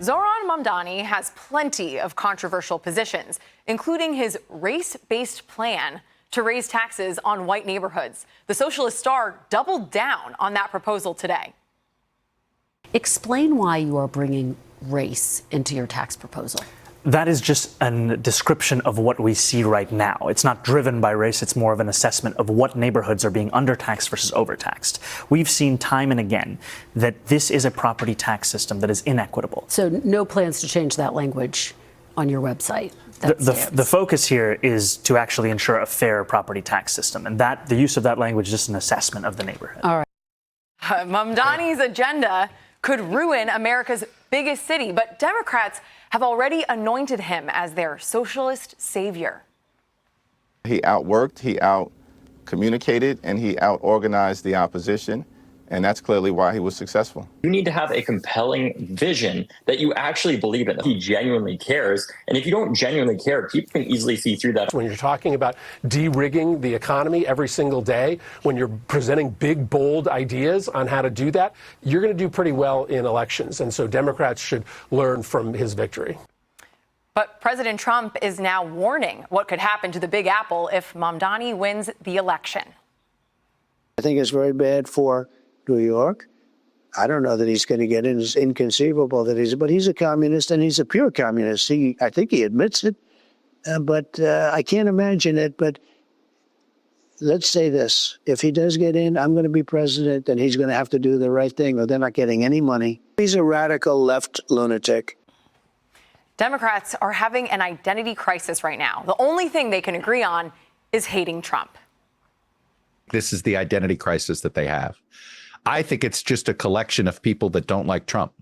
Zohran Mamdani has plenty of controversial positions, including his race-based plan to raise taxes on white neighborhoods. The socialist star doubled down on that proposal today. Explain why you are bringing race into your tax proposal. That is just a description of what we see right now. It's not driven by race. It's more of an assessment of what neighborhoods are being undertaxed versus overtaxed. We've seen time and again that this is a property tax system that is inequitable. So no plans to change that language on your website? The focus here is to actually ensure a fair property tax system. And that the use of that language is just an assessment of the neighborhood. All right. Mamdani's agenda could ruin America's biggest city, but Democrats have already anointed him as their socialist savior. He outworked, he out-communicated, and he out-organized the opposition. And that's clearly why he was successful. You need to have a compelling vision that you actually believe in. He genuinely cares. And if you don't genuinely care, people can easily see through that. When you're talking about de-rigging the economy every single day, when you're presenting big, bold ideas on how to do that, you're going to do pretty well in elections. And so Democrats should learn from his victory. But President Trump is now warning what could happen to the Big Apple if Mamdani wins the election. I think it's very bad for New York. I don't know that he's going to get in. It's inconceivable that but he's a communist, and he's a pure communist. I think he admits it, but I can't imagine it. But let's say this. If he does get in, I'm going to be president, and he's going to have to do the right thing, or they're not getting any money. He's a radical left lunatic. Democrats are having an identity crisis right now. The only thing they can agree on is hating Trump. This is the identity crisis that they have. I think it's just a collection of people that don't like Trump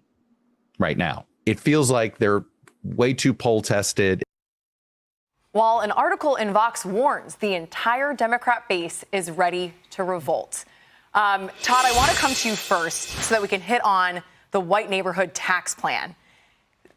right now. It feels like they're way too poll tested. While an article in Vox warns the entire Democrat base is ready to revolt. Todd, I want to come to you first so that we can hit on the white neighborhood tax plan.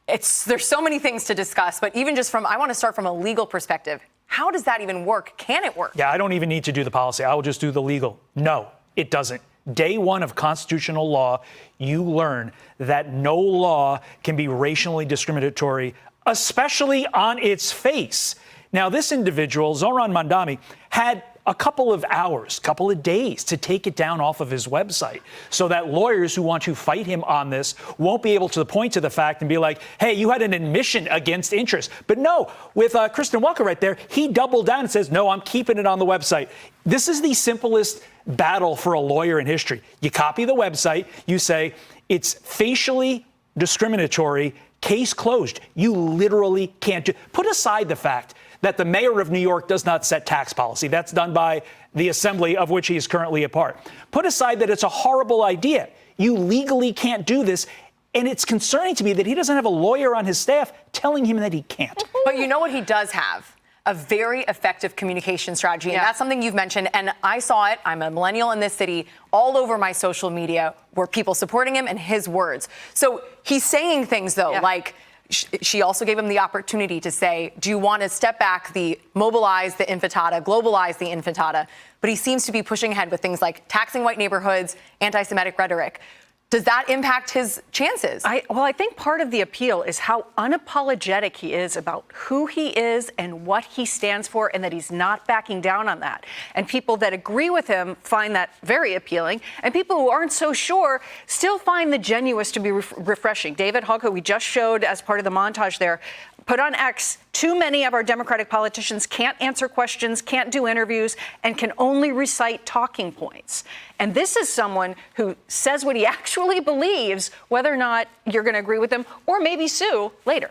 There's so many things to discuss, but even just I want to start from a legal perspective. How does that even work? Can it work? Yeah, I don't even need to do the policy. I will just do the legal. No, it doesn't. Day one of constitutional law, you learn that no law can be racially discriminatory, especially on its face. Now, this individual, Zohran Mamdani, had a couple of hours, couple of days to take it down off of his website so that lawyers who want to fight him on this won't be able to point to the fact and be like, hey, you had an admission against interest. But no, with Kristen Welker right there, he doubled down and says, no, I'm keeping it on the website. This is the simplest battle for a lawyer in history. You copy the website, you say it's facially discriminatory, case closed. You literally can't do. Put aside the fact that the mayor of New York does not set tax policy. That's done by the assembly of which he is currently a part. Put aside that it's a horrible idea. You legally can't do this. And it's concerning to me that he doesn't have a lawyer on his staff telling him that he can't. But you know what he does have? A very effective communication strategy. And that's something you've mentioned. And I saw it. I'm a millennial in this city. All over my social media were people supporting him and his words. So he's saying things, though, like she also gave him the opportunity to say, do you want to step back, mobilize the intifada, globalize the intifada? But he seems to be pushing ahead with things like taxing white neighborhoods, anti-Semitic rhetoric. Does that impact his chances? I think part of the appeal is how unapologetic he is about who he is and what he stands for, and that he's not backing down on that. And people that agree with him find that very appealing, and people who aren't so sure still find the genuous to be refreshing. David Hogg, who we just showed as part of the montage there, put on X, too many of our Democratic politicians can't answer questions, can't do interviews, and can only recite talking points. And this is someone who says what he actually believes, whether or not you're going to agree with him or maybe sue later.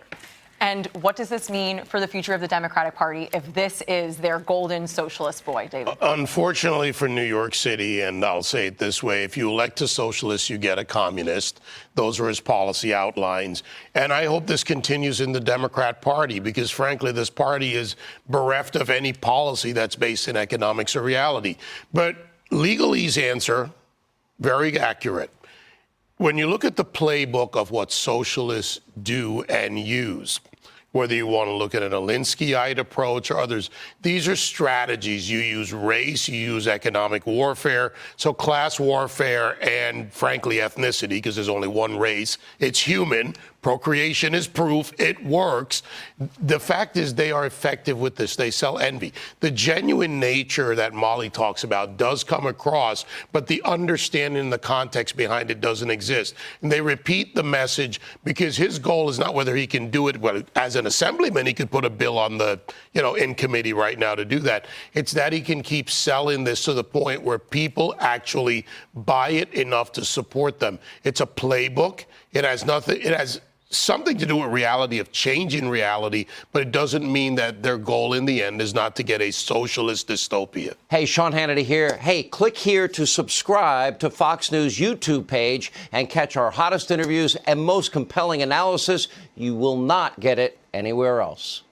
And what does this mean for the future of the Democratic Party if this is their golden socialist boy, David? Unfortunately for New York City, and I'll say it this way, if you elect a socialist, you get a communist. Those are his policy outlines. And I hope this continues in the Democrat Party because, frankly, this party is bereft of any policy that's based in economics or reality. But Legalese answer, very accurate. When you look at the playbook of what socialists do and use, whether you want to look at an Alinskyite approach or others. These are strategies. You use race, you use economic warfare. So class warfare and, frankly, ethnicity, because there's only one race. It's human. Procreation is proof. It works. The fact is they are effective with this. They sell envy. The genuine nature that Molly talks about does come across, but the understanding and the context behind it doesn't exist. And they repeat the message because his goal is not whether he can do it. Well, as an assemblyman, he could put a bill on the, in committee right now to do that. It's that he can keep selling this to the point where people actually buy it enough to support them. It's a playbook. It has something to do with reality, of changing reality, but it doesn't mean that their goal in the end is not to get a socialist dystopia. Hey, Sean Hannity here. Hey, click here to subscribe to Fox News YouTube page and catch our hottest interviews and most compelling analysis. You will not get it anywhere else.